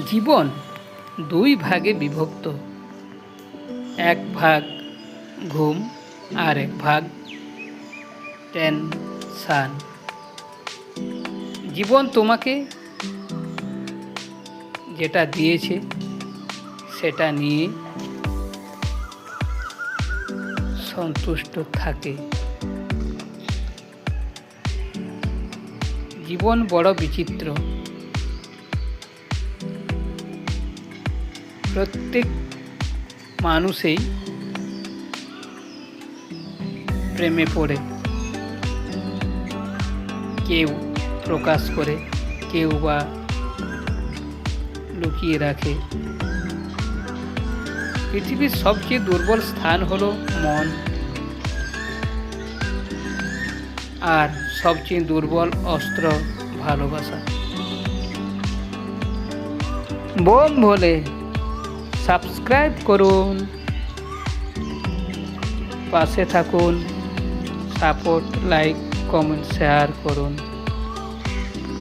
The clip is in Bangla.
জীবন দুই ভাগে বিভক্ত, এক ভাগ ঘুম আর এক ভাগ টেনশন। জীবন তোমাকে যেটা দিয়েছে সেটা নিয়ে সন্তুষ্ট থাকে। জীবন বড় বিচিত্র। প্রত্যেক মানুষই প্রেমে পড়ে, কেউ প্রকাশ করে, কেউ বা লুকিয়ে রাখে। পৃথিবীর সবচেয়ে দুর্বল স্থান হলো মন, আর সবচেয়ে দুর্বল অস্ত্র ভালোবাসা। বোম ভোলে সাবস্ক্রাইব করুন, পাশে থাকুন, সাপোর্ট, লাইক, কমেন্ট, শেয়ার করুন।